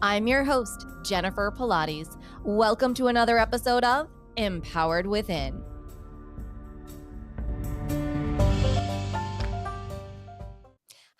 I'm your host, Jennifer Pilates. Welcome to another episode of Empowered Within.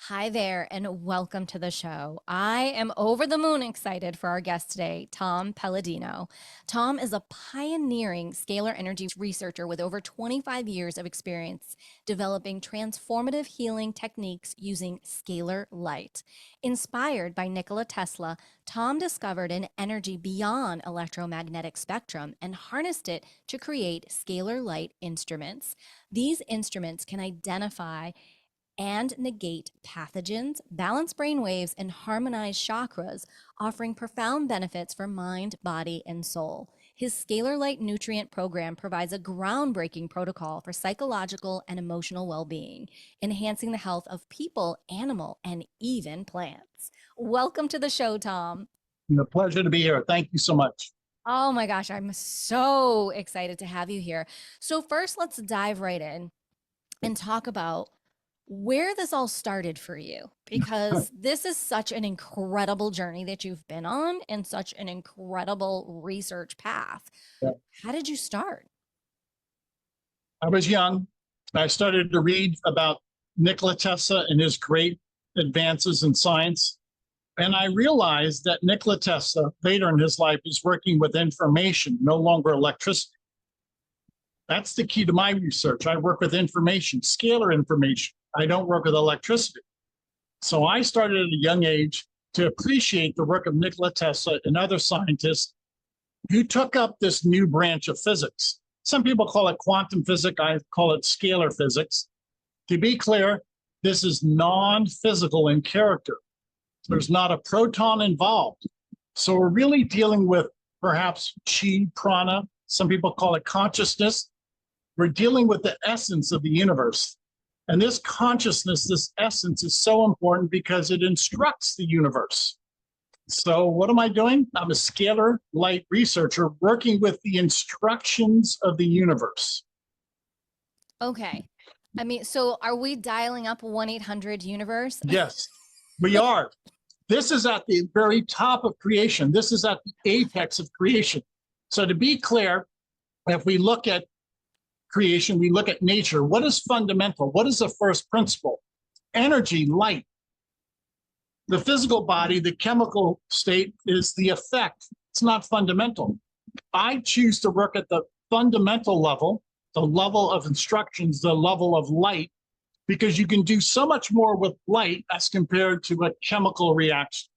Hi there, and welcome to the show. I am over the moon excited for our guest today, Tom Paladino. Tom is a pioneering scalar energy researcher with over 25 years of experience developing transformative healing techniques using scalar light. Inspired by Nikola Tesla, Tom discovered an energy beyond electromagnetic spectrum and harnessed it to create scalar light instruments. These instruments can identify and negate pathogens, balance brain waves, and harmonize chakras, offering profound benefits for mind, body, and soul. His Scalar Light Nutrient Program provides a groundbreaking protocol for psychological and emotional well-being, enhancing the health of people, animal, and even plants. Welcome to the show, Tom. A pleasure to be here. Thank you so much. Oh my gosh, I'm so excited to have you here. So first, let's dive right in and talk about where this all started for you, because this is such an incredible journey that you've been on and such an incredible research path. Yeah. How did you start? I was young. I started to read about Nikola Tesla and his great advances in science. And I realized that Nikola Tesla, later in his life, was working with information, no longer electricity. That's the key to my research. I work with information, scalar information. I don't work with electricity. So I started at a young age to appreciate the work of Nikola Tesla and other scientists who took up this new branch of physics. Some people call it quantum physics. I call it scalar physics. To be clear, this is non-physical in character. There's not a proton involved. So we're really dealing with perhaps chi, prana. Some people call it consciousness. We're dealing with the essence of the universe. And this consciousness, this essence is so important because it instructs the universe. So what am I doing? I'm a scalar light researcher working with the instructions of the universe. Okay. I mean, so are we dialing up 1-800-Universe? Yes, we are. This is at the very top of creation. This is at the apex of creation. So to be clear, if we look at creation, we look at nature. What is fundamental? What is the first principle? Energy, light. The physical body, the chemical state is the effect. It's not fundamental. I choose to work at the fundamental level, the level of instructions, the level of light, because you can do so much more with light as compared to a chemical reaction.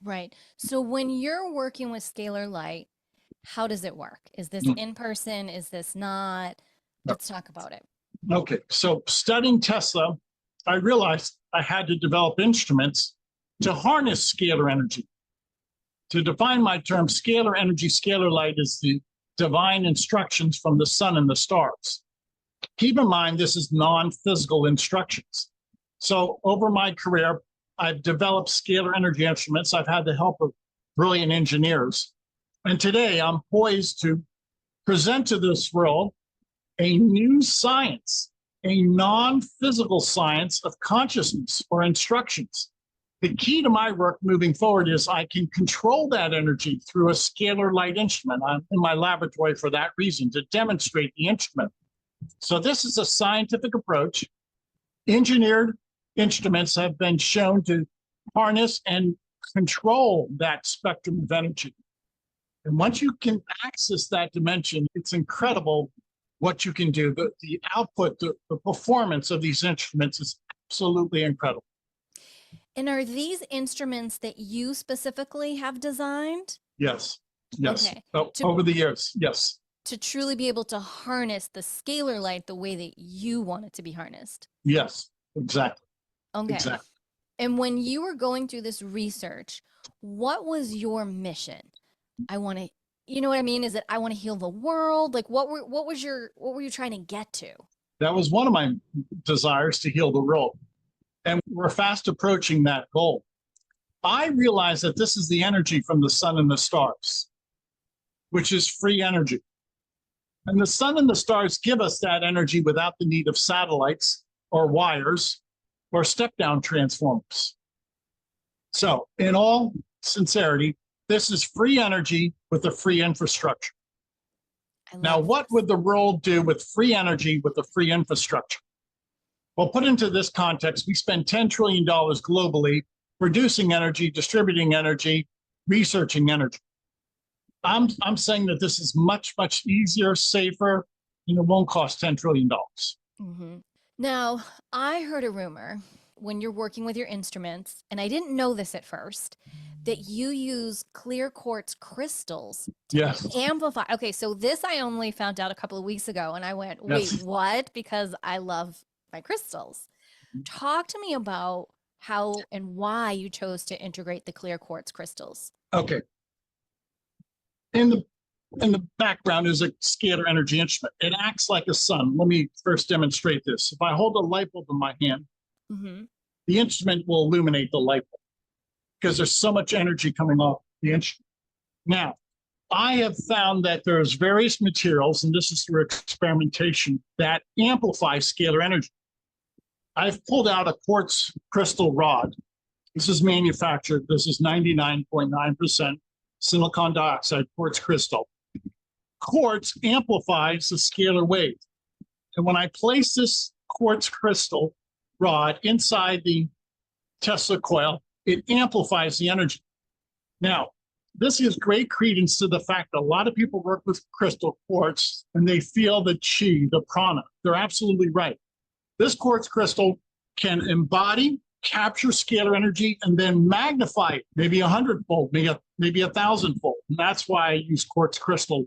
Right. So when you're working with scalar light, how does it work? Is this in person? Is this not? Let's talk about it. Okay, so studying Tesla, I realized I had to develop instruments to harness scalar energy. To define my term, scalar energy, scalar light is the divine instructions from the sun and the stars. Keep in mind, this is non-physical instructions. So over my career, I've developed scalar energy instruments. I've had the help of brilliant engineers. And today I'm poised to present to this world a new science, a non-physical science of consciousness or instructions. The key to my work moving forward is I can control that energy through a scalar light instrument. I'm in my laboratory for that reason, to demonstrate the instrument. So this is a scientific approach. Engineered instruments have been shown to harness and control that spectrum of energy. And once you can access that dimension, it's incredible what you can do. The output, the performance of these instruments is absolutely incredible. And are these instruments that you specifically have designed? Yes, yes. Okay. Over the years, yes. To truly be able to harness the scalar light the way that you want it to be harnessed. Yes, exactly. Okay. Exactly. And when you were going through this research, what was your mission? I want to, you know what I mean? Is it I want to heal the world? Like what were you trying to get to? That was one of my desires, to heal the world. And we're fast approaching that goal. I realize that this is the energy from the sun and the stars, which is free energy. And the sun and the stars give us that energy without the need of satellites or wires or step-down transformers. So in all sincerity, this is free energy with a free infrastructure. I Now, love what this. would the world do with free energy with a free infrastructure? Well, put into this context, we spend $10 trillion globally producing energy, distributing energy, researching energy. I'm saying that this is much, much easier, safer, and it won't cost $10 trillion. Mm-hmm. Now, I heard a rumor when you're working with your instruments, and I didn't know this at first, that you use clear quartz crystals to Yes, amplify. Okay, so this I only found out a couple of weeks ago, and I went, wait, yes. what? Because I love my crystals. Talk to me about how and why you chose to integrate the clear quartz crystals. Okay. In the background is a scalar energy instrument. It acts like a sun. Let me first demonstrate this. If I hold a light bulb in my hand, Mm-hmm. the instrument will illuminate the light bulb because there's so much energy coming off the instrument. Now, I have found that there's various materials, and this is through experimentation, that amplify scalar energy. I've pulled out a quartz crystal rod. This is manufactured. This is 99.9% silicon dioxide quartz crystal. Quartz amplifies the scalar wave. And when I place this quartz crystal rod inside the Tesla coil, it amplifies the energy. Now, this gives great credence to the fact that a lot of people work with crystal quartz and they feel the chi, the prana. They're absolutely right. This quartz crystal can embody, capture scalar energy, and then magnify it, maybe 100-fold, maybe 1,000-fold. And that's why I use quartz crystal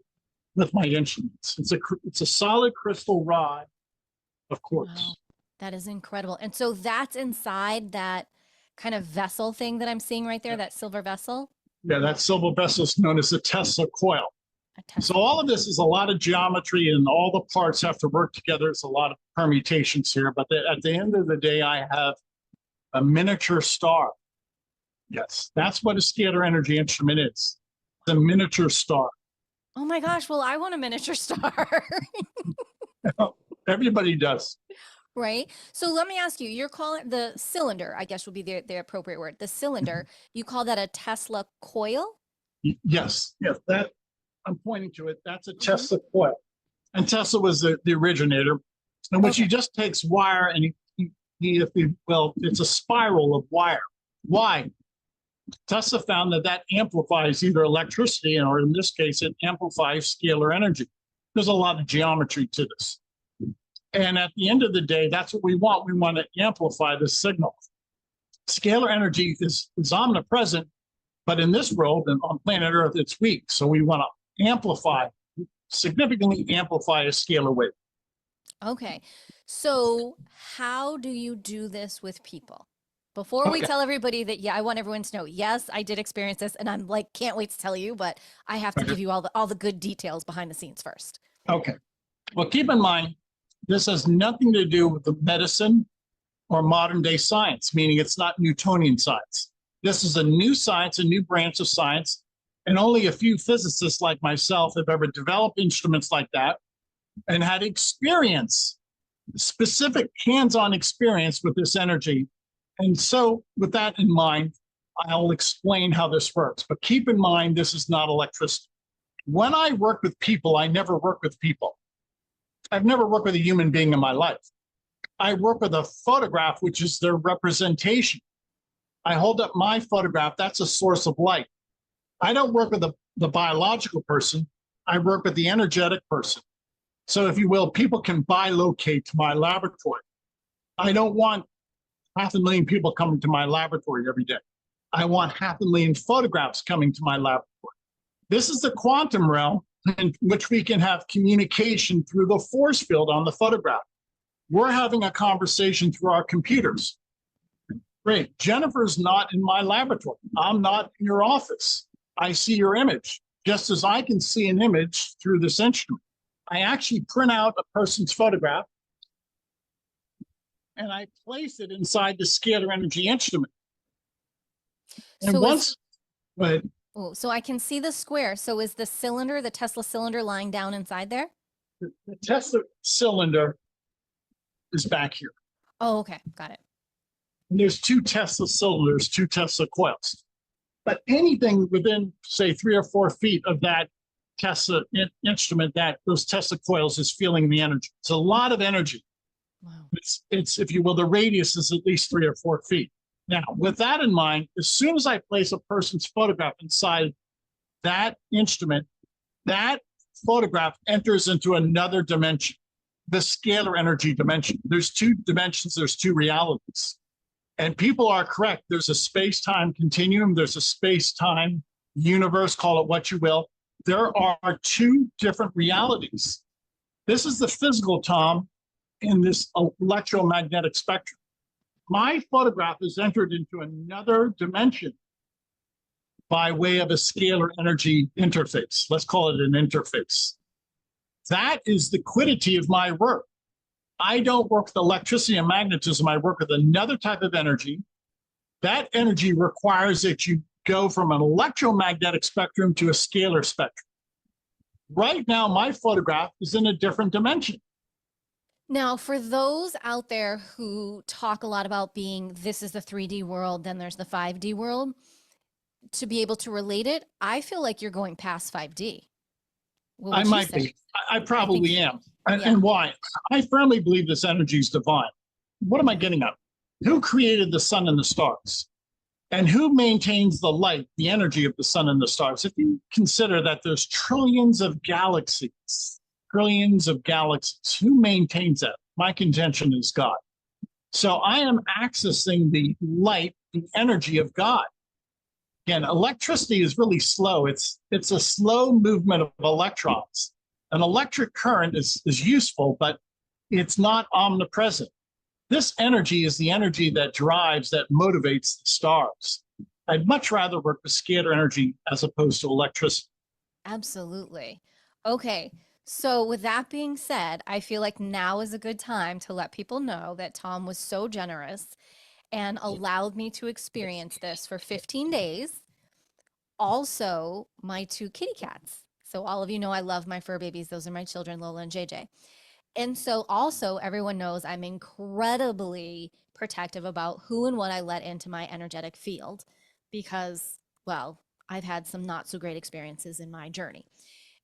with my instruments. It's a solid crystal rod of quartz. Wow, that is incredible. And so that's inside that kind of vessel thing that I'm seeing right there, Yeah. that silver vessel. Yeah, that silver vessel is known as the Tesla coil. A Tesla. So all of this is a lot of geometry, and all the parts have to work together. It's a lot of permutations here, but at the end of the day, I have a miniature star. Yes, that's what a scalar energy instrument is. The miniature star. Oh my gosh, well, I want a miniature star. Everybody does. Right? So let me ask you, you're calling the cylinder, I guess would be the appropriate word. The cylinder, you call that a Tesla coil? Yes, that I'm pointing to it. That's a Tesla coil. And Tesla was the originator, in which he just takes wire and it's a spiral of wire. Why? Tesla found that amplifies either electricity, or in this case, it amplifies scalar energy. There's a lot of geometry to this. And at the end of the day, that's what we want. We want to amplify the signal. Scalar energy is omnipresent, but in this world and on planet Earth, it's weak. So we want to significantly amplify a scalar wave. Okay. So how do you do this with people? Before we tell everybody that, I want everyone to know, yes, I did experience this, and I'm like, can't wait to tell you, but I have to give you all the good details behind the scenes first. Okay. Well, keep in mind, this has nothing to do with the medicine or modern day science, meaning it's not Newtonian science. This is a new science, a new branch of science, and only a few physicists like myself have ever developed instruments like that and had experience, specific hands-on experience with this energy. And so with that in mind, I'll explain how this works. But keep in mind, this is not electricity. When I work with people, I never work with people. I've never worked with a human being in my life. I work with a photograph, which is their representation. I hold up my photograph, that's a source of light. I don't work with the biological person, I work with the energetic person. So if you will, people can bilocate to my laboratory. I don't want 500,000 people coming to my laboratory every day. I want 500,000 photographs coming to my laboratory. This is the quantum realm in which we can have communication through the force field on the photograph. We're having a conversation through our computers. Great. Jennifer's not in my laboratory. I'm not in your office. I see your image, just as I can see an image through this instrument. I actually print out a person's photograph and I place it inside the scalar energy instrument. And so so I can see the square. So is the cylinder, the Tesla cylinder, lying down inside there? The Tesla cylinder is back here. Oh, okay. Got it. And there's two Tesla cylinders, two Tesla coils. But anything within, say, 3 or 4 feet of that Tesla instrument, that those Tesla coils is feeling the energy. It's a lot of energy. Wow. It's, if you will, the radius is at least 3 or 4 feet. Now, with that in mind, as soon as I place a person's photograph inside that instrument, that photograph enters into another dimension, the scalar energy dimension. There's 2 dimensions, there's 2 realities. And people are correct. There's a space-time continuum, there's a space-time universe, call it what you will. There are 2 different realities. This is the physical, Tom, in this electromagnetic spectrum. My photograph is entered into another dimension by way of a scalar energy interface. Let's call it an interface. That is the quiddity of my work. I don't work with electricity and magnetism. I work with another type of energy. That energy requires that you go from an electromagnetic spectrum to a scalar spectrum. Right now, my photograph is in a different dimension. Now, for those out there who talk a lot about being, this is the 3D world, then there's the 5D world, to be able to relate it, I feel like you're going past 5D. What I would you might say? be. I probably am. Yeah. And why? I firmly believe this energy is divine. What am I getting at? Who created the sun and the stars? And who maintains the light, the energy of the sun and the stars? If you consider that there's trillions of galaxies, who maintains that? My contention is God. So I am accessing the light, the energy of God. Again, electricity is really slow. It's a slow movement of electrons. An electric current is useful, but it's not omnipresent. This energy is the energy that drives, that motivates the stars. I'd much rather work with scalar energy as opposed to electricity. Absolutely. Okay. So with that being said, I feel like now is a good time to let people know that Tom was so generous and allowed me to experience this for 15 days. Also, my 2 kitty cats. So all of you know I love my fur babies. Those are my children, Lola and JJ. And so also everyone knows I'm incredibly protective about who and what I let into my energetic field because, well, I've had some not so great experiences in my journey.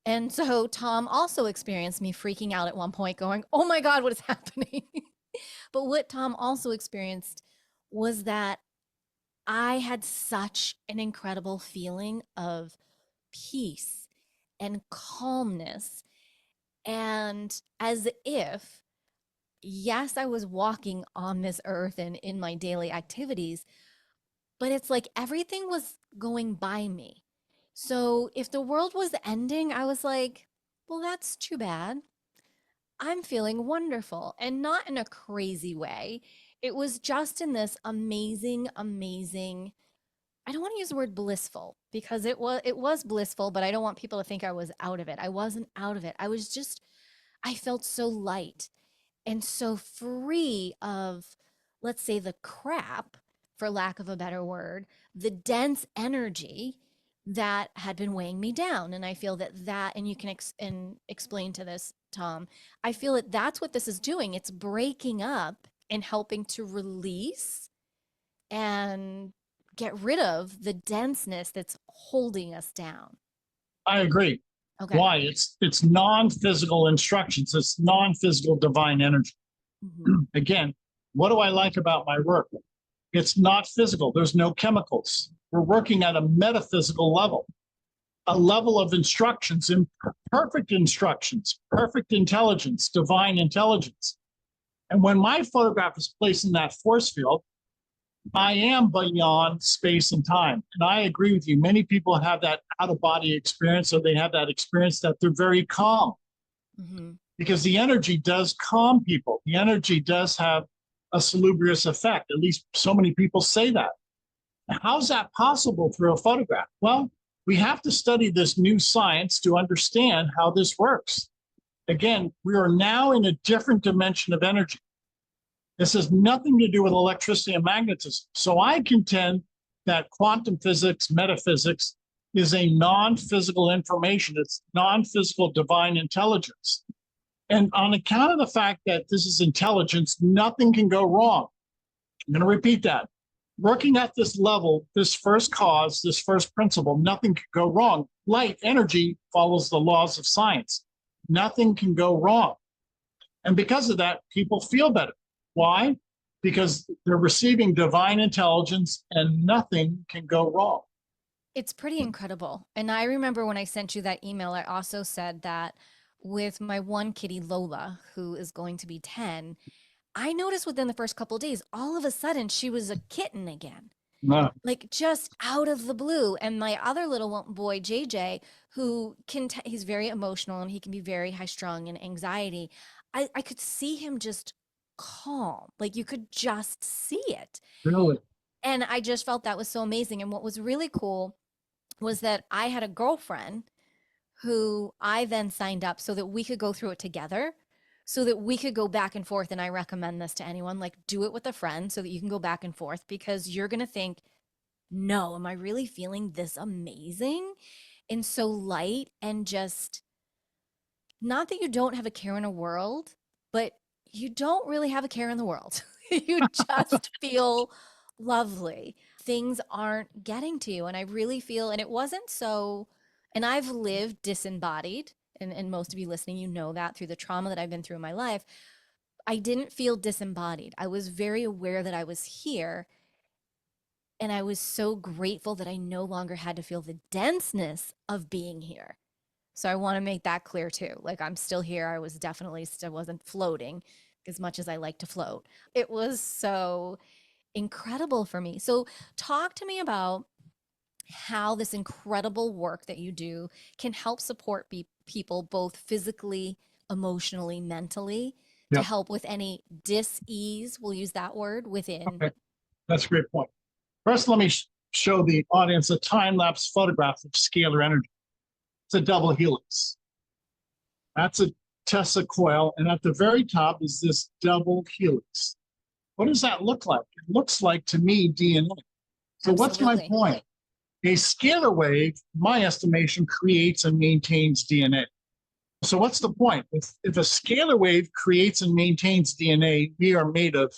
And so Tom also experienced me freaking out at one point going, oh my God, what is happening? But what Tom also experienced was that I had such an incredible feeling of peace and calmness. And as if, yes, I was walking on this earth and in my daily activities, but it's like everything was going by me. So if the world was ending, I was like, well, that's too bad. I'm feeling wonderful and not in a crazy way. It was just in this amazing, amazing, I don't want to use the word blissful because it was blissful, but I don't want people to think I was out of it. I wasn't out of it. I felt so light and so free of, let's say, the crap, for lack of a better word, the dense energy that had been weighing me down. And I feel that, and you can explain to this, Tom, I feel that that's what this is doing. It's breaking up and helping to release and get rid of the denseness that's holding us down. I agree. Okay. Why? It's non-physical instructions. It's non-physical divine energy. Mm-hmm. Again, what do I like about my work? It's not physical. There's no chemicals. We're working at a metaphysical level, a level of instructions, perfect instructions, perfect intelligence, divine intelligence. And when my photograph is placed in that force field, I am beyond space and time. And I agree with you. Many people have that out-of-body experience, or they have that experience that they're very calm. Mm-hmm. Because the energy does calm people. The energy does have a salubrious effect. At least so many people say that. How's that possible through a photograph? Well, we have to study this new science to understand how this works. Again, we are now in a different dimension of energy. This has nothing to do with electricity and magnetism. So I contend that quantum physics, metaphysics, is a non-physical information. It's non-physical divine intelligence. And on account of the fact that this is intelligence, nothing can go wrong. I'm going to repeat that. Working at this level, this first cause, this first principle, nothing can go wrong. Light energy follows the laws of science. Nothing can go wrong. And because of that, people feel better. Why? Because they're receiving divine intelligence and nothing can go wrong. It's pretty incredible. And I remember when I sent you that email, I also said that with my one kitty, Lola, who is going to be 10, I noticed within the first couple of days, all of a sudden she was a kitten again, No, like just out of the blue. And my other little boy, JJ, who he's very emotional and he can be very high strung and anxiety. I could see him just calm, like you could just see it. really. And I just felt that was so amazing. And what was really cool was that I had a girlfriend who I then signed up so that we could go through it together, so that we could go back and forth. And I recommend this to anyone, like do it with a friend so that you can go back and forth, because you're going to think, no, am I really feeling this amazing and so light, and just not that you don't have a care in a world, but you don't really have a care in the world. You just feel lovely. Things aren't getting to you. And I really feel, and it wasn't so, and I've lived disembodied, and most of you listening, you know that through the trauma that I've been through in my life. I didn't feel disembodied. I was very aware that I was here. And I was so grateful that I no longer had to feel the denseness of being here. So I want to make that clear too. Like I'm still here. I was definitely still wasn't floating as much as I like to float. It was so incredible for me. So talk to me about how this incredible work that you do can help support people both physically, emotionally, mentally, to Yep. help with any dis-ease, we'll use that word, within. Okay. That's a great point. First, let me show the audience a time-lapse photograph of scalar energy. It's a double helix. That's a Tesla coil, and at the very top is this double helix. What does that look like? It looks like, to me, DNA. So what's my Absolutely. point? A scalar wave, my estimation, creates and maintains DNA. So what's the point? If a scalar wave creates and maintains DNA, we are made of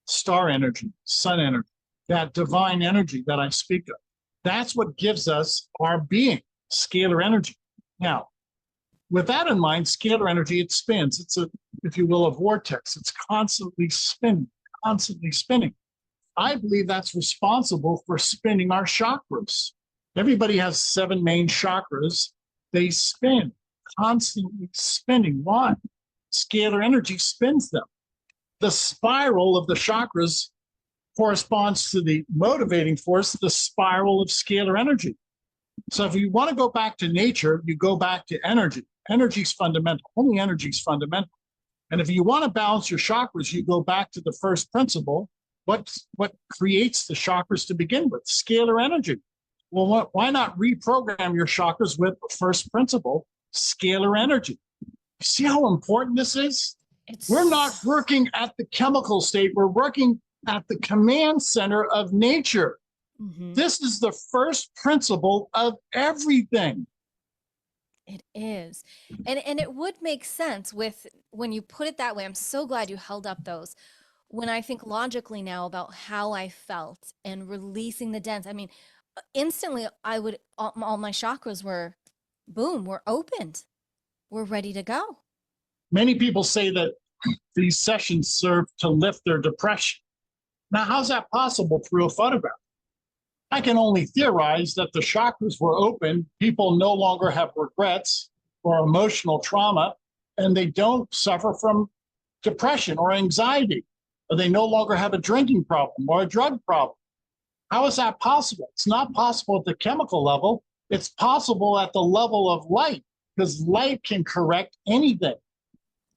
star energy, sun energy, that divine energy that I speak of. That's what gives us our being, scalar energy. Now, with that in mind, scalar energy, it spins. It's a, if you will, a vortex. It's constantly spinning, constantly spinning. I believe that's responsible for spinning our chakras. Everybody has 7 main chakras. They spin, constantly spinning. Why? Scalar energy spins them. The spiral of the chakras corresponds to the motivating force, the spiral of scalar energy. So if you want to go back to nature, you go back to energy. Energy is fundamental. Only energy is fundamental. And if you want to balance your chakras, you go back to the first principle. What creates the chakras to begin with? Scalar energy. Well, why not reprogram your chakras with the first principle, scalar energy? See how important this is? We're not working at the chemical state. We're working at the command center of nature. Mm-hmm. This is the first principle of everything. It is. And it would make sense with when you put it that way. I'm so glad you held up those. When I think logically now about how I felt and releasing the dense, I mean, instantly I would, all my chakras were, boom, we're opened. We're ready to go. Many people say that these sessions serve to lift their depression. Now, how's that possible through a photograph? I can only theorize that the chakras were open, people no longer have regrets or emotional trauma, and they don't suffer from depression or anxiety, or they no longer have a drinking problem or a drug problem. How is that possible? It's not possible at the chemical level. It's possible at the level of light, because light can correct anything.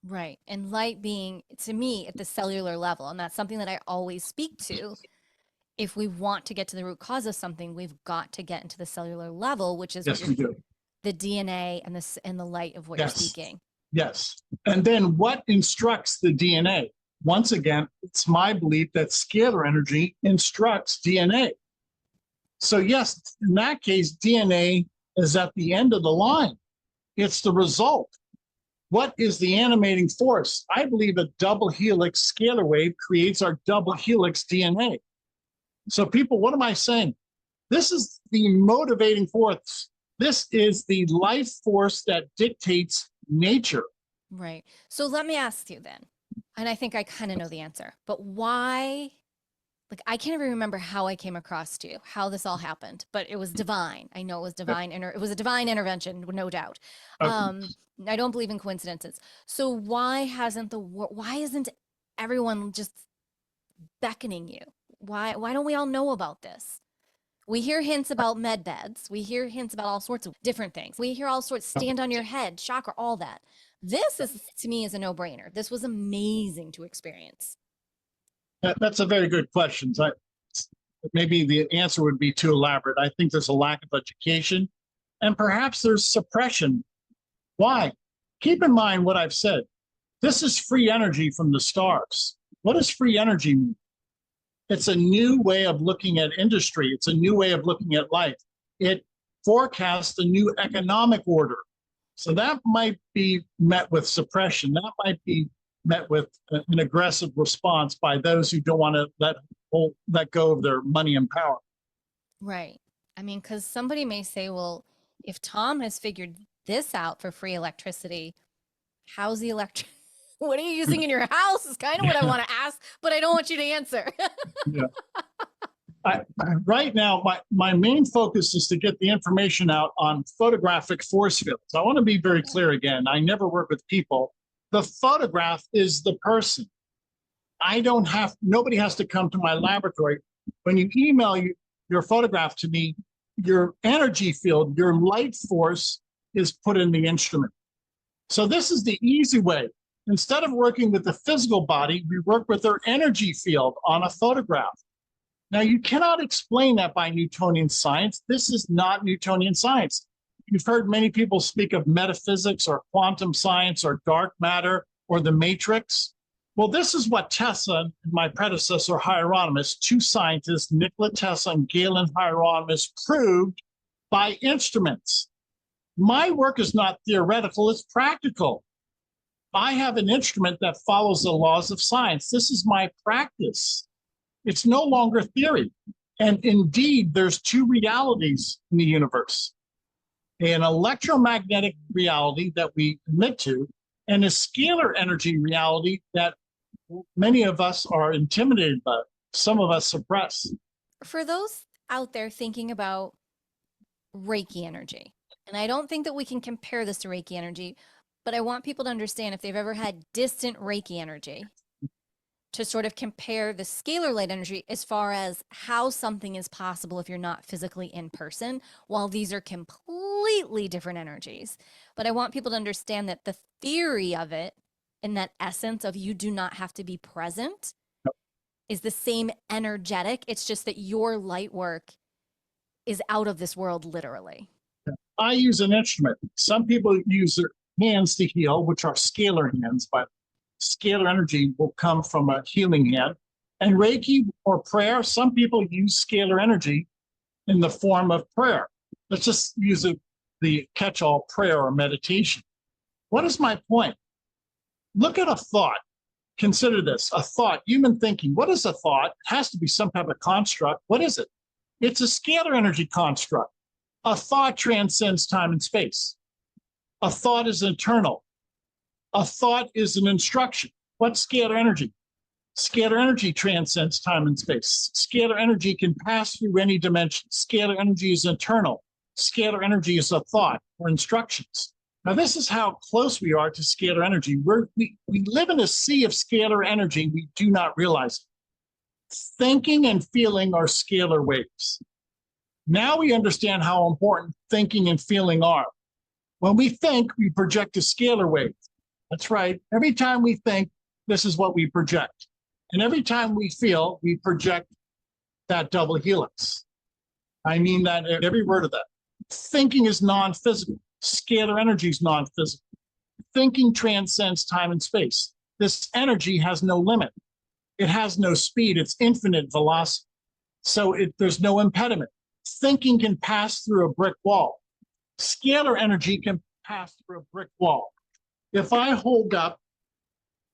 Right. And light being, to me, at the cellular level. And that's something that I always speak to. If we want to get to the root cause of something, we've got to get into the cellular level, which is Yes, we do. The DNA and the light of what Yes. you're speaking. Yes. And then what instructs the DNA? Once again, it's my belief that scalar energy instructs DNA. So yes, in that case, DNA is at the end of the line. It's the result. What is the animating force? I believe a double helix scalar wave creates our double helix DNA. So people, what am I saying? This is the motivating force. This is the life force that dictates nature. Right. So let me ask you then, and I think I kind of know the answer, but why? Like, I can't even remember how I came across you, how this all happened, but it was divine. I know it was divine. It was a divine intervention, no doubt. I don't believe in coincidences. So why isn't everyone just beckoning you? Why don't we all know about this? We hear hints about med beds. We hear hints about all sorts of different things. We hear all sorts, stand on your head, chakra, all that. This is, to me, is a no-brainer. This was amazing to experience. That's a very good question. Maybe the answer would be too elaborate. I think there's a lack of education, and perhaps there's suppression. Why? Keep in mind what I've said. This is free energy from the stars. What does free energy mean? It's a new way of looking at industry. It's a new way of looking at life. It forecasts a new economic order. So that might be met with suppression. That might be met with an aggressive response by those who don't want to let go of their money and power. Right. I mean, because somebody may say, well, if Tom has figured this out for free electricity, how's the what are you using in your house is kind of what I want to ask, but I don't want you to answer. Yeah. Right now, my main focus is to get the information out on photographic force fields. I want to be very clear again. I never work with people. The photograph is the person. Nobody has to come to my laboratory. When you email your photograph to me, your energy field, your light force is put in the instrument. So this is the easy way. Instead of working with the physical body, we work with their energy field on a photograph. Now, you cannot explain that by Newtonian science. This is not Newtonian science. You've heard many people speak of metaphysics or quantum science or dark matter or the matrix. Well, this is what Tesla and my predecessor, Hieronymus, two scientists, Nikola Tesla and Galen Hieronymus, proved by instruments. My work is not theoretical, it's practical. I have an instrument that follows the laws of science. This is my practice. It's no longer theory. And indeed, there's two realities in the universe. An electromagnetic reality that we admit to, and a scalar energy reality that many of us are intimidated by, some of us suppress. For those out there thinking about Reiki energy, and I don't think that we can compare this to Reiki energy, but I want people to understand if they've ever had distant Reiki energy, to sort of compare the scalar light energy as far as how something is possible if you're not physically in person, while these are completely different energies. But I want people to understand that the theory of it, in that essence of you do not have to be present, is the same energetic. It's just that your light work is out of this world, literally. I use an instrument. Some people use their hands to heal, which are scalar hands, but scalar energy will come from a healing hand. And Reiki or prayer, some people use scalar energy in the form of prayer. Let's just use the catch-all prayer or meditation. What is my point? Look at a thought. Consider this, a thought, human thinking. What is a thought? It has to be some type of construct. What is it? It's a scalar energy construct. A thought transcends time and space. A thought is eternal. A thought is an instruction. What's scalar energy? Scalar energy transcends time and space. Scalar energy can pass through any dimension. Scalar energy is eternal. Scalar energy is a thought or instructions. Now, this is how close we are to scalar energy. We live in a sea of scalar energy. We do not realize it. Thinking and feeling are scalar waves. Now we understand how important thinking and feeling are. When we think, we project a scalar wave. That's right. Every time we think, this is what we project. And every time we feel, we project that double helix. I mean that every word of that. Thinking is non-physical. Scalar energy is non-physical. Thinking transcends time and space. This energy has no limit. It has no speed. It's infinite velocity. So there's no impediment. Thinking can pass through a brick wall. Scalar energy can pass through a brick wall. If I hold up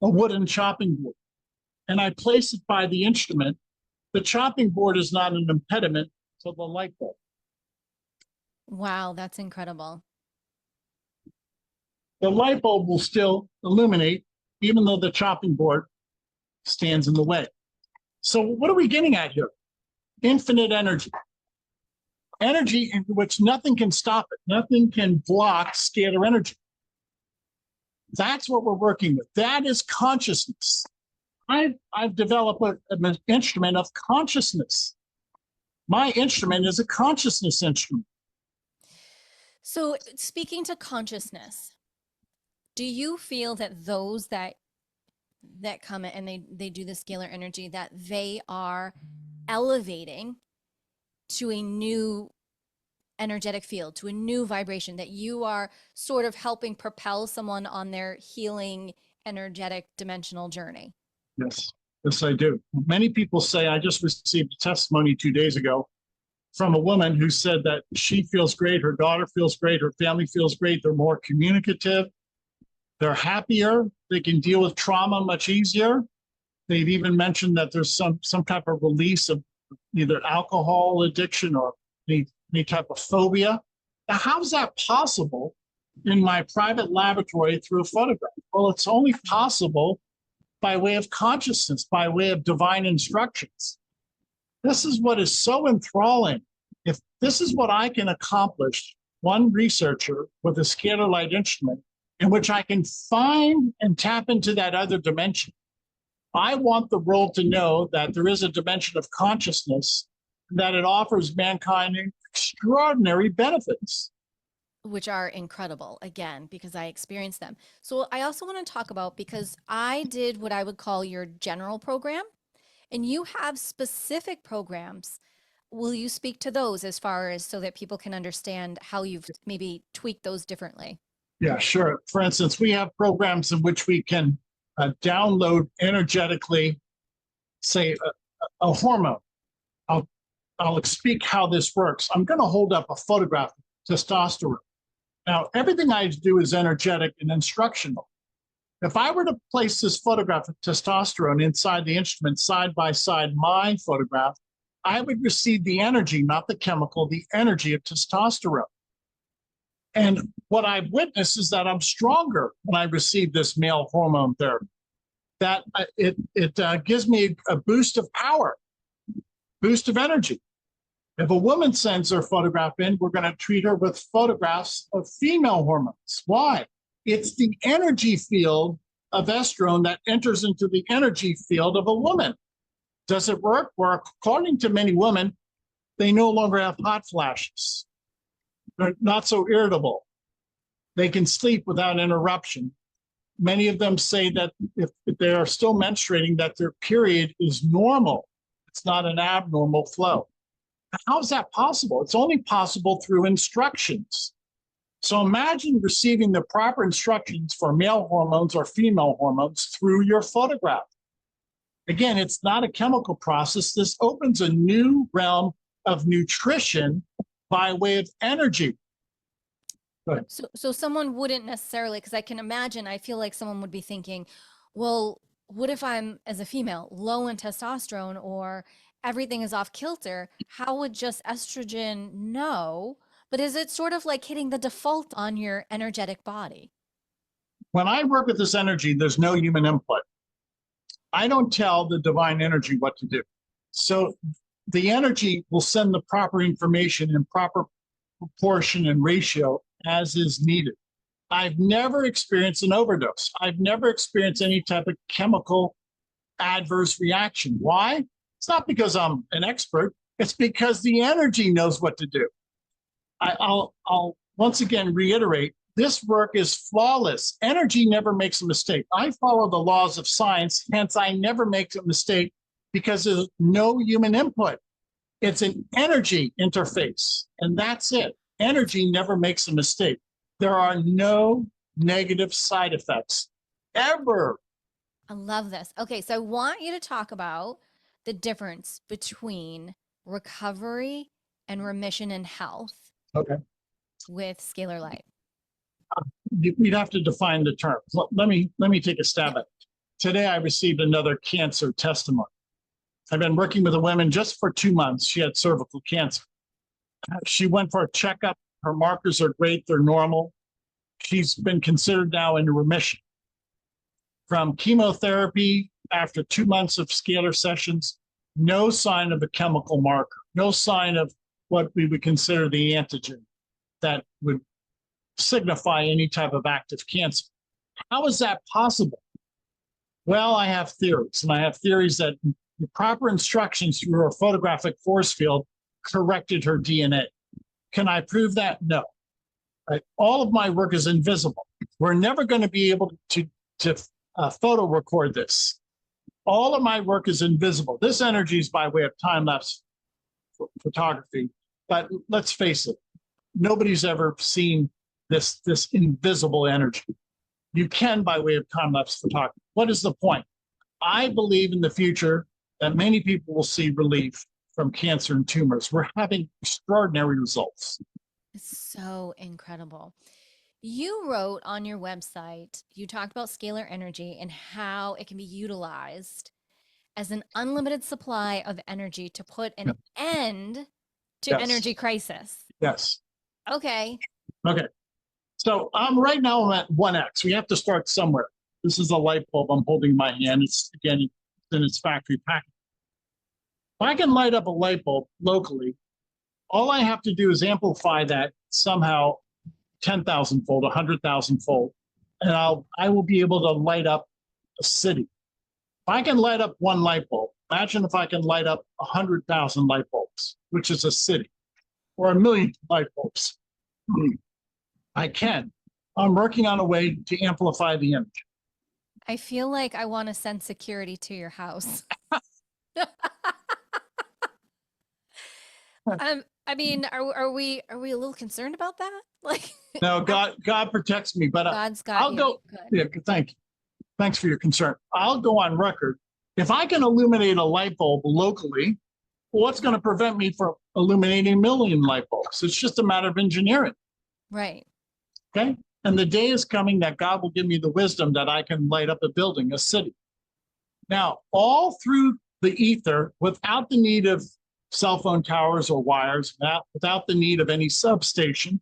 a wooden chopping board and I place it by the instrument, the chopping board is not an impediment to the light bulb. Wow, that's incredible. The light bulb will still illuminate even though the chopping board stands in the way. So what are we getting at here? Infinite energy. Energy in which nothing can stop it. Nothing can block scalar energy. That's what we're working with. That is consciousness. I've developed an instrument of consciousness. My instrument is a consciousness instrument. So speaking to consciousness, do you feel that those that come in and they do the scalar energy, that they are elevating to a new energetic field, to a new vibration, that you are sort of helping propel someone on their healing energetic dimensional journey? Yes, yes, I do. Many people say, I just received a testimony 2 days ago from a woman who said that she feels great, her daughter feels great, her family feels great, they're more communicative, they're happier, they can deal with trauma much easier. They've even mentioned that there's some type of release of either alcohol addiction or any type of phobia. Now, how is that possible in my private laboratory through a photograph? Well, it's only possible by way of consciousness, by way of divine instructions. This is what is so enthralling. If this is what I can accomplish, one researcher with a scalar light instrument, in which I can find and tap into that other dimension, I want the world to know that there is a dimension of consciousness, that it offers mankind extraordinary benefits. Which are incredible, again, because I experienced them. So I also want to talk about, because I did what I would call your general program, and you have specific programs. Will you speak to those as far as so that people can understand how you've maybe tweaked those differently? Yeah, sure. For instance, we have programs in which we can download energetically, say, a hormone. I'll speak how this works. I'm going to hold up a photograph of testosterone. Now, everything I do is energetic and instructional. If I were to place this photograph of testosterone inside the instrument side by side my photograph, I would receive the energy, not the chemical, the energy of testosterone. And what I've witnessed is that I'm stronger when I receive this male hormone therapy. That it gives me a boost of power, boost of energy. If a woman sends her photograph in, we're going to treat her with photographs of female hormones. Why? It's the energy field of estrone that enters into the energy field of a woman. Does it work? Well, according to many women, they no longer have hot flashes. They're not so irritable. They can sleep without interruption. Many of them say that if they are still menstruating, that their period is normal. It's not an abnormal flow. How is that possible? It's only possible through instructions. So imagine receiving the proper instructions for male hormones or female hormones through your photograph. Again, it's not a chemical process. This opens a new realm of nutrition by way of energy. So someone wouldn't necessarily, because I can imagine, I feel like someone would be thinking, well, what if I'm, as a female, low in testosterone, or everything is off kilter? How would just estrogen know? But is it sort of like hitting the default on your energetic body? When I work with this energy, there's no human input. I don't tell the divine energy what to do. So the energy will send the proper information in proper proportion and ratio as is needed. I've never experienced an overdose. I've never experienced any type of chemical adverse reaction. Why? It's not because I'm an expert. It's because the energy knows what to do. I'll once again reiterate, this work is flawless. Energy never makes a mistake. I follow the laws of science, hence I never make a mistake because there's no human input. It's an energy interface, and that's it. Energy never makes a mistake. There are no negative side effects ever. I love this. Okay, so I want you to talk about the difference between recovery and remission and health Okay. with Scalar Light. We'd have to define the term. Let me take a stab at it. Today, I received another cancer testimony. I've been working with a woman just for 2 months. She had cervical cancer. She went for a checkup. Her markers are great. They're normal. She's been considered now in remission. From chemotherapy, after 2 months of scalar sessions, no sign of a chemical marker, no sign of what we would consider the antigen that would signify any type of active cancer. How is that possible? Well, I have theories, and I have theories that the proper instructions through her photographic force field corrected her DNA. Can I prove that? No. Right? All of my work is invisible. We're never going to be able to photo record this. All of my work is invisible. This energy is by way of time-lapse photography, but let's face it, nobody's ever seen this invisible energy. You can by way of time-lapse photography. What is the point? I believe in the future that many people will see relief from cancer and tumors. We're having extraordinary results. It's so incredible. You wrote on your website, you talked about scalar energy and how it can be utilized as an unlimited supply of energy to put an end to Yes. energy crisis. Yes. Okay. Okay. So right now I'm at 1x. We have to start somewhere. This is a light bulb I'm holding in my hand. It's again in its factory package. If I can light up a light bulb locally, all I have to do is amplify that somehow 10,000-fold, 100,000-fold, and I will be able to light up a city. If I can light up one light bulb, imagine if I can light up 100,000 light bulbs, which is a city, or 1,000,000 light bulbs. I can. I'm working on a way to amplify the energy. I feel like I want to send security to your house. I mean, are we a little concerned about that? Like, No, God protects me, but God's got I'll you. go. Good. Yeah, thank you. Thanks for your concern. I'll go on record. If I can illuminate a light bulb locally, what's going to prevent me from illuminating 1,000,000 light bulbs? It's just a matter of engineering. Right. Okay. And the day is coming that God will give me the wisdom that I can light up a building, a city. Now, all through the ether, without the need of cell phone towers or wires, without the need of any substation,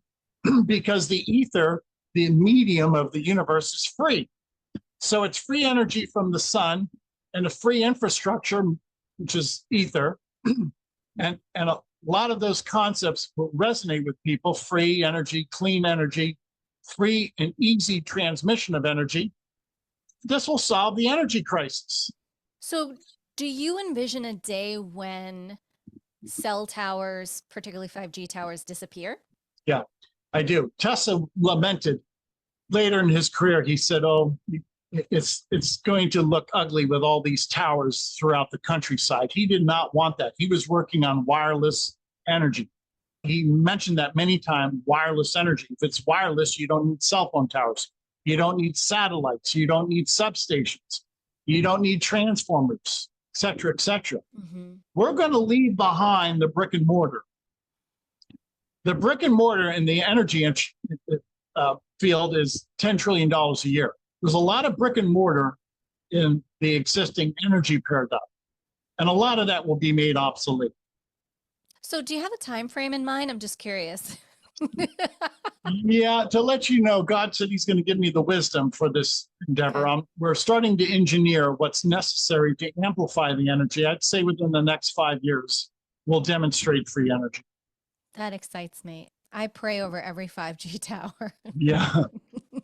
because the ether, the medium of the universe, is free. So it's free energy from the sun and a free infrastructure, which is ether. and a lot of those concepts will resonate with people: free energy, clean energy, free and easy transmission of energy. This will solve the energy crisis. So do you envision a day when cell towers, particularly 5G towers, disappear? Yeah, I do. Tesla lamented later in his career. He said, "Oh, it's going to look ugly with all these towers throughout the countryside." He did not want that. He was working on wireless energy. He mentioned that many times, wireless energy. If it's wireless, you don't need cell phone towers. You don't need satellites. You don't need substations. You don't need transformers, et cetera, et cetera. Mm-hmm. We're going to leave behind the brick and mortar. The brick and mortar in the energy field is $10 trillion a year. There's a lot of brick and mortar in the existing energy paradigm, and a lot of that will be made obsolete. So do you have a time frame in mind? I'm just curious. Yeah, to let you know, God said he's going to give me the wisdom for this endeavor. Okay. We're starting to engineer what's necessary to amplify the energy. I'd say within the next 5 years, we'll demonstrate free energy. That excites me. I pray over every 5G tower. Yeah,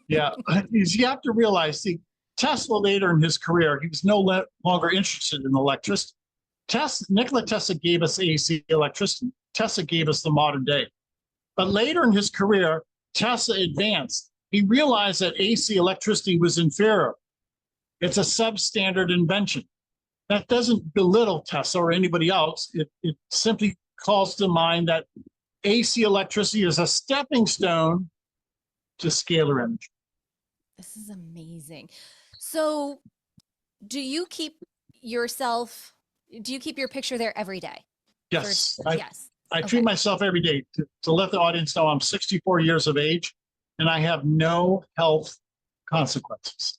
yeah. You have to realize, see, Tesla later in his career, he was no longer interested in electricity. Nikola Tesla gave us AC electricity. Tesla gave us the modern day. But later in his career, Tesla advanced. He realized that AC electricity was inferior. It's a substandard invention. That doesn't belittle Tesla or anybody else. It simply calls to mind that AC electricity is a stepping stone to scalar energy. This is amazing. So do you keep your picture there every day? Yes. Yes. I treat myself every day to let the audience know I'm 64 years of age and I have no health consequences.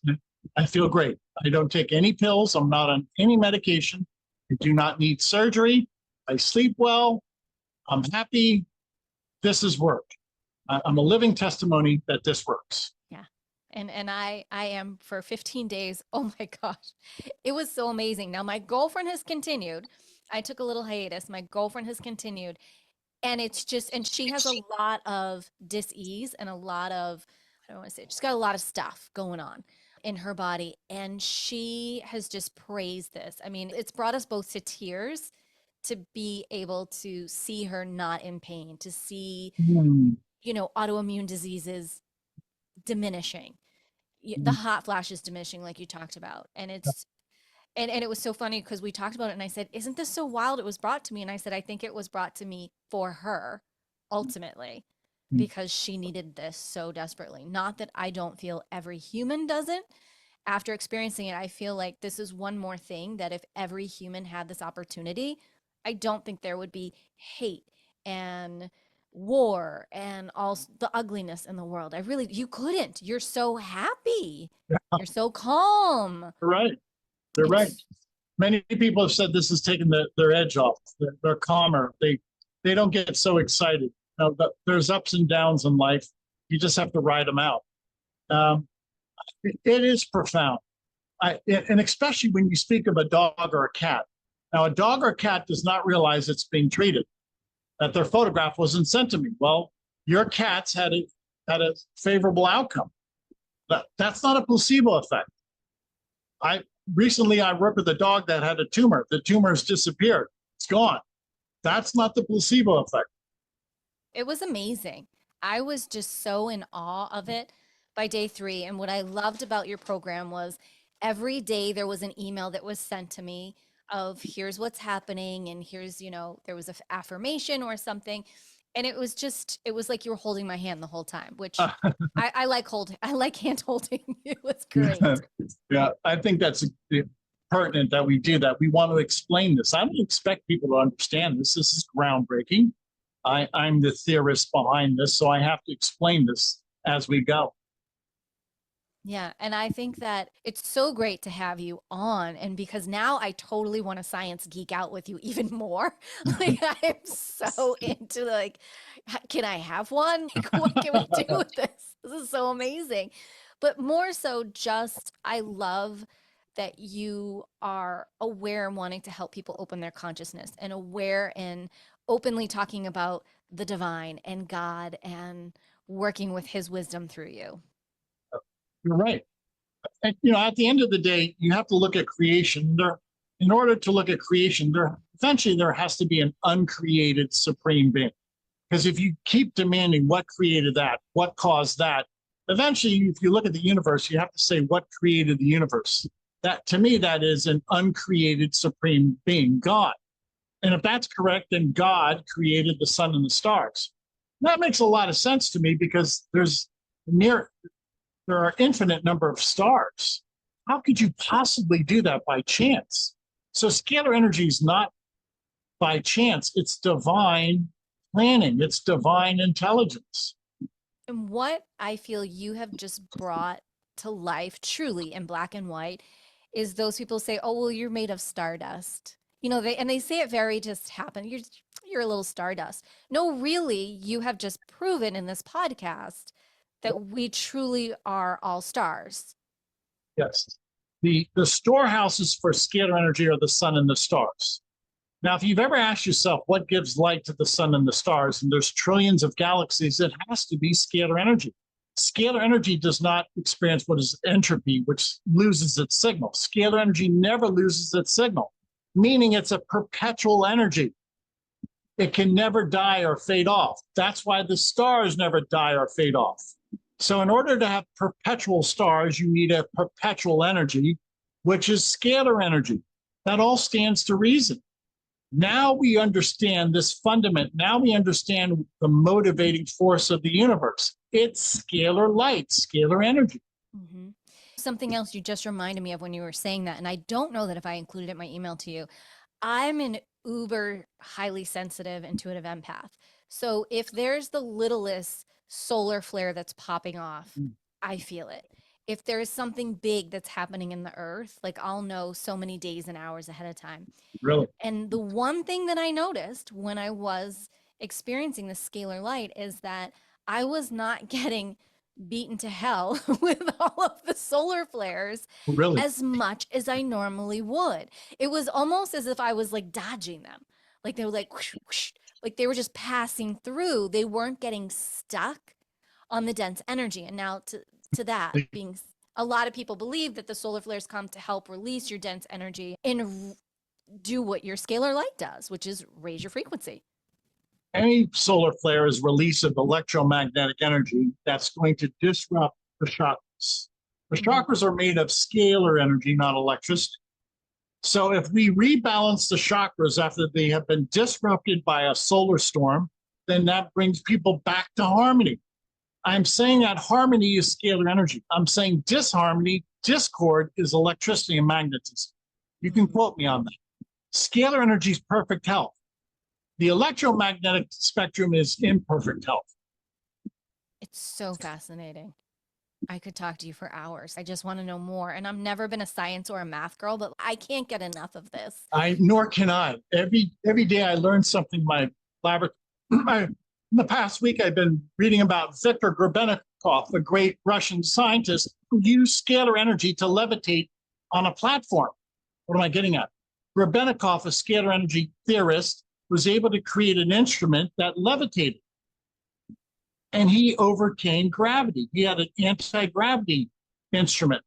I feel great. I don't take any pills. I'm not on any medication. I do not need surgery. I sleep well. I'm happy. This has worked. I'm a living testimony that this works. Yeah. And I am for 15 days. Oh my gosh. It was so amazing. Now my girlfriend has continued. I took a little hiatus. My girlfriend has continued. And it's just, and she has a lot of dis-ease and a lot of, I don't want to say, she's got a lot of stuff going on in her body. And she has just praised this. I mean, it's brought us both to tears to be able to see her not in pain, to see, autoimmune diseases diminishing, the hot flashes diminishing, like you talked about. And it was so funny because we talked about it and I said, isn't this so wild? It was brought to me. And I said, I think it was brought to me for her ultimately because she needed this so desperately. Not that I don't feel every human doesn't. After experiencing it, I feel like this is one more thing that if every human had this opportunity, I don't think there would be hate and war and all the ugliness in the world. You couldn't. You're so happy. You're so calm. They're right. They're right. Many people have said this has taken their edge off. They're calmer. They don't get so excited. There's ups and downs in life. You just have to ride them out. It is profound. And especially when you speak of a dog or a cat. Now, a dog or a cat does not realize it's being treated, that their photograph wasn't sent to me. Well, your cats had a favorable outcome. That's not a placebo effect. Recently, I worked with a dog that had a tumor. The tumor's disappeared. It's gone. That's not the placebo effect. It was amazing. I was just so in awe of it by day 3. And what I loved about your program was every day there was an email that was sent to me of here's what's happening. And here's, there was an affirmation or something. And it was like you were holding my hand the whole time, which I like hand holding. It was great. Yeah, I think that's pertinent that we do that. We want to explain this. I don't expect people to understand this. This is groundbreaking. I'm the theorist behind this, so I have to explain this as we go. Yeah. And I think that it's so great to have you on. And because now I totally want to science geek out with you even more. Like I'm so into can I have one? Like, what can we do with this? This is so amazing. But more so just, I love that you are aware and wanting to help people open their consciousness and aware and openly talking about the divine and God and working with his wisdom through you. You're right. And, at the end of the day, you have to look at creation. In order to look at creation, eventually there has to be an uncreated supreme being. Because if you keep demanding what created that, what caused that, eventually, if you look at the universe, you have to say what created the universe. That, to me, that is an uncreated supreme being, God. And if that's correct, then God created the sun and the stars. That makes a lot of sense to me because there are infinite number of stars. How could you possibly do that by chance? So scalar energy is not by chance. It's divine planning. It's divine intelligence. And what I feel you have just brought to life truly in black and white is those people say, oh, well, you're made of stardust. They say it very just happen. You're a little stardust. No, really, you have just proven in this podcast that we truly are all stars. Yes. The storehouses for scalar energy are the sun and the stars. Now, if you've ever asked yourself what gives light to the sun and the stars, and there's trillions of galaxies, it has to be scalar energy. Scalar energy does not experience what is entropy, which loses its signal. Scalar energy never loses its signal, meaning it's a perpetual energy. It can never die or fade off. That's why the stars never die or fade off. So in order to have perpetual stars, you need a perpetual energy, which is scalar energy. That all stands to reason. Now we understand this fundament. Now we understand the motivating force of the universe. It's scalar light, scalar energy. Mm-hmm. Something else you just reminded me of when you were saying that, and I don't know that if I included it in my email to you. I'm an uber highly sensitive, intuitive empath. So if there's the littlest solar flare that's popping off, I feel it. if there is something big that's happening in the earth, like I'll know so many days and hours ahead of time. Really? And the one thing that I noticed when I was experiencing the scalar light is that I was not getting beaten to hell with all of the solar flares Really? as much as I normally would. It was almost as if I was like dodging them. Like they were like, whoosh, whoosh, like they were just passing through. They weren't getting stuck on the dense energy. And now to that being, a lot of people believe that the solar flares come to help release your dense energy and do what your scalar light does, which is raise your frequency. Any solar flare is release of electromagnetic energy that's going to disrupt the chakras. The chakras are made of scalar energy, not electricity. So if we rebalance the chakras after they have been disrupted by a solar storm, then that brings people back to harmony. I'm saying that harmony is scalar energy. I'm saying disharmony, discord is electricity and magnetism. You can quote me on that. Scalar energy is perfect health. The electromagnetic spectrum is imperfect health. It's so fascinating. I could talk to you for hours. I just want to know more. And I've never been a science or a math girl, but I can't get enough of this. Nor can I. Every day I learn something. My laboratory. In the past week, I've been reading about Viktor Grebennikov, a great Russian scientist who used scalar energy to levitate on a platform. What am I getting at? Grebennikov, a scalar energy theorist, was able to create an instrument that levitated. And he overcame gravity. He had an anti-gravity instrument.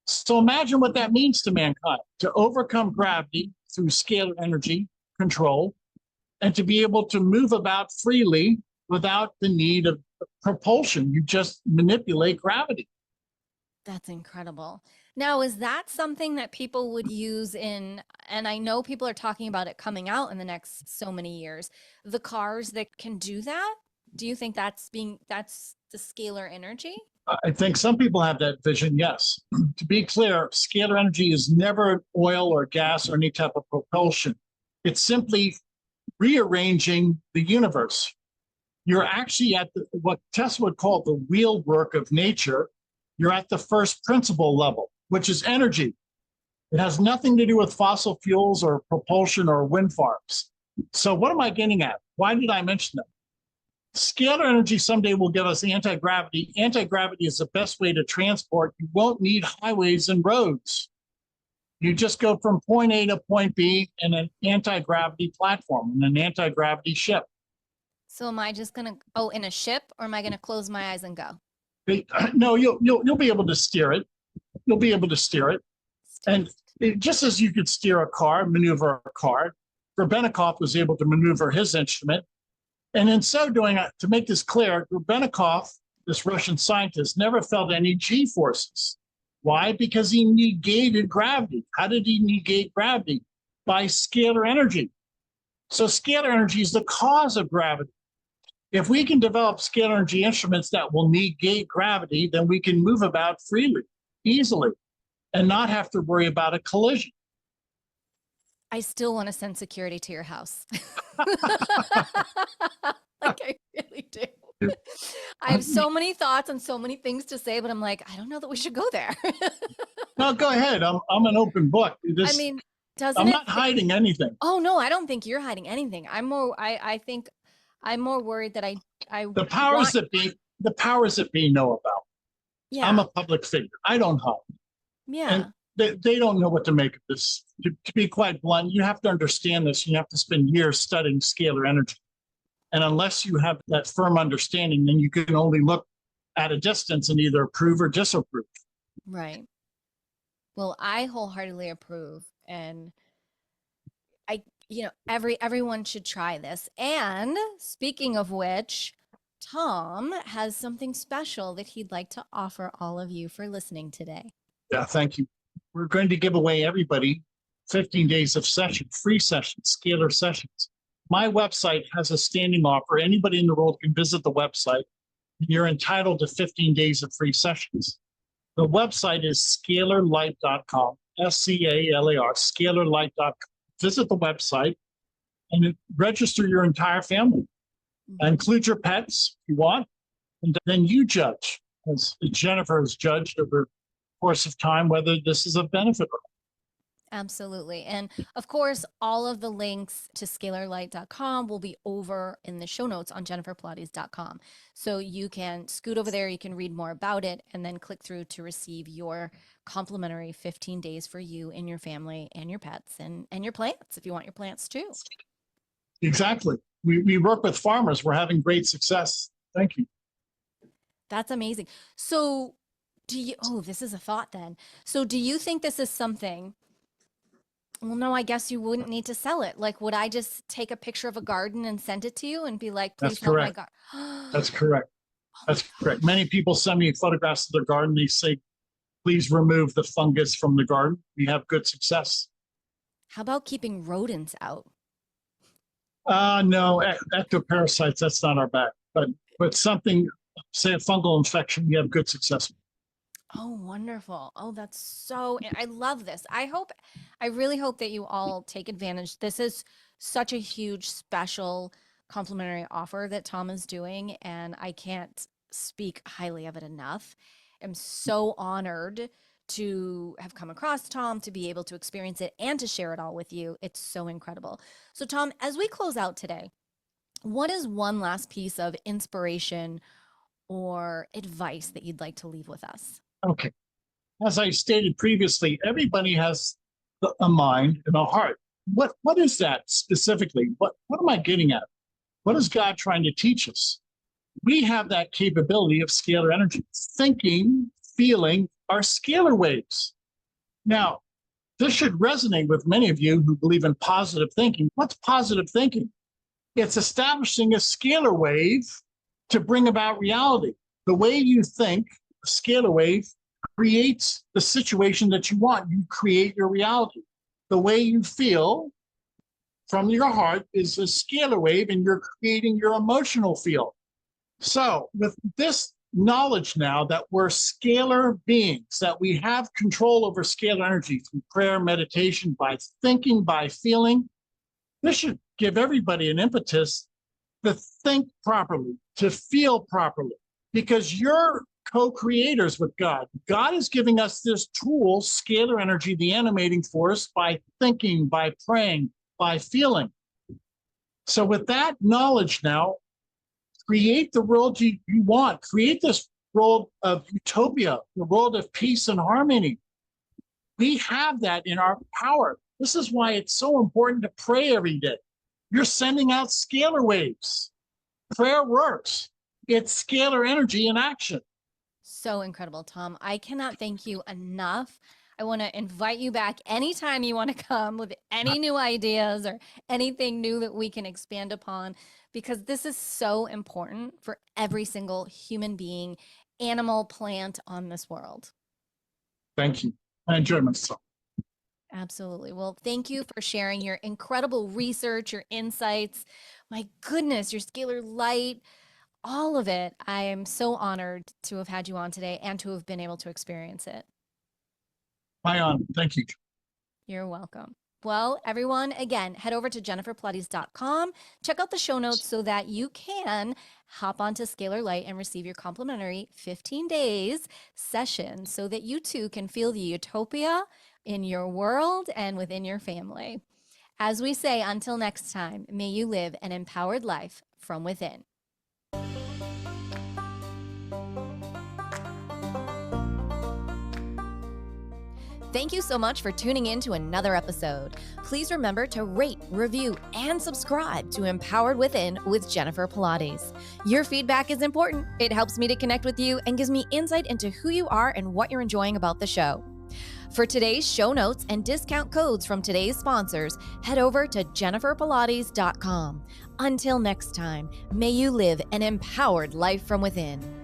So imagine what that means to mankind, to overcome gravity through scalar energy control and to be able to move about freely without the need of propulsion. You just manipulate gravity. That's incredible. Now, is that something that people would use in, and I know people are talking about it coming out in the next so many years, the cars that can do that? Do you think that's the scalar energy? I think some people have that vision, yes. To be clear, scalar energy is never oil or gas or any type of propulsion. It's simply rearranging the universe. You're actually at what Tesla would call the wheel work of nature. You're at the first principle level, which is energy. It has nothing to do with fossil fuels or propulsion or wind farms. So what am I getting at? Why did I mention that? Scalar energy someday will give us anti-gravity. Anti-gravity is the best way to transport. You won't need highways and roads. You just go from point A to point B in an anti-gravity platform, in an anti-gravity ship. So am I just gonna, in a ship, or am I gonna close my eyes and go? No, you'll be able to steer it. You'll be able to steer it. And just as you could steer a car, maneuver a car, Grebennikov was able to maneuver his instrument. And in so doing, to make this clear, Grebennikov, this Russian scientist, never felt any G forces. Why? Because he negated gravity. How did he negate gravity? By scalar energy. So scalar energy is the cause of gravity. If we can develop scalar energy instruments that will negate gravity, then we can move about freely, easily, and not have to worry about a collision. I still want to send security to your house. Like I really do. I have so many thoughts and so many things to say, but I'm like, I don't know that we should go there. No, go ahead. I'm an open book. I mean, doesn't I'm it? not hiding anything. Oh no, I don't think you're hiding anything. I think I'm more worried that The powers that be know about. Yeah. I'm a public figure. I don't hide. Yeah. And they don't know what to make of this. To be quite blunt, you have to understand this. You have to spend years studying scalar energy. And unless you have that firm understanding, then you can only look at a distance and either approve or disapprove. Right. Well, I wholeheartedly approve. And everyone should try this. And speaking of which, Tom has something special that he'd like to offer all of you for listening today. Yeah, thank you. We're going to give away everybody 15 days of free sessions, scalar sessions. My website has a standing offer. Anybody in the world can visit the website. You're entitled to 15 days of free sessions. The website is scalarlight.com, SCALAR, scalarlight.com. Visit the website and register your entire family. Include your pets if you want, and then you judge. as Jennifer has judged over the course of time whether this is a benefit or not. Absolutely. And of course, all of the links to scalarlight.com will be over in the show notes on jenniferpilates.com. So you can scoot over there, you can read more about it, and then click through to receive your complimentary 15 days for you and your family and your pets and your plants, if you want your plants too. Exactly. We work with farmers. We're having great success. Thank you. That's amazing. So this is a thought then. So do you think this is something? Well, no, I guess you wouldn't need to sell it. Like, would I just take a picture of a garden and send it to you and be like, please That's want my correct. garden? That's correct. That's correct. Many people send me photographs of their garden. They say, please remove the fungus from the garden. We have good success. How about keeping rodents out? No, ectoparasites, that's not our bag. But something, say a fungal infection, we have good success. Oh, wonderful. Oh, I love this. I really hope that you all take advantage. This is such a huge, special complimentary offer that Tom is doing, and I can't speak highly of it enough. I'm so honored to have come across Tom, to be able to experience it and to share it all with you. It's so incredible. So, Tom, as we close out today, what is one last piece of inspiration or advice that you'd like to leave with us? Okay. As I stated previously, everybody has a mind and a heart. What is that specifically? What am I getting at? What is God trying to teach us? We have that capability of scalar energy. Thinking, feeling are scalar waves. Now, this should resonate with many of you who believe in positive thinking. What's positive thinking? It's establishing a scalar wave to bring about reality. The way you think, a scalar wave creates the situation that you want. You create your reality. The way you feel from your heart is a scalar wave, and you're creating your emotional field. So with this knowledge now that we're scalar beings, that we have control over scalar energy through prayer, meditation, by thinking, by feeling, this should give everybody an impetus to think properly, to feel properly, because you're co-creators with God. God is giving us this tool, scalar energy, the animating force, by thinking, by praying, by feeling. So with that knowledge now, create the world you want. Create this world of utopia, the world of peace and harmony. We have that in our power. This is why it's so important to pray every day. You're sending out scalar waves. Prayer works. It's scalar energy in action. So incredible, Tom. I cannot thank you enough. I want to invite you back anytime you want to come with any new ideas or anything new that we can expand upon, because this is so important for every single human being, animal, plant on this world. Thank you. I enjoyed myself. Absolutely. Well, thank you for sharing your incredible research, your insights. My goodness, your Scalar Light, all of it. I am so honored to have had you on today and to have been able to experience it. My honor. Thank you. You're welcome. Well, everyone, again, head over to jenniferpilates.com. Check out the show notes so that you can hop onto Scalar Light and receive your complimentary 15 days session so that you too can feel the utopia in your world and within your family. As we say, until next time, may you live an empowered life from within. Thank you so much for tuning in to another episode. Please remember to rate, review, and subscribe to Empowered Within with Jennifer Pilates. Your feedback is important. It helps me to connect with you and gives me insight into who you are and what you're enjoying about the show. For today's show notes and discount codes from today's sponsors, head over to jenniferpilates.com. Until next time, may you live an empowered life from within.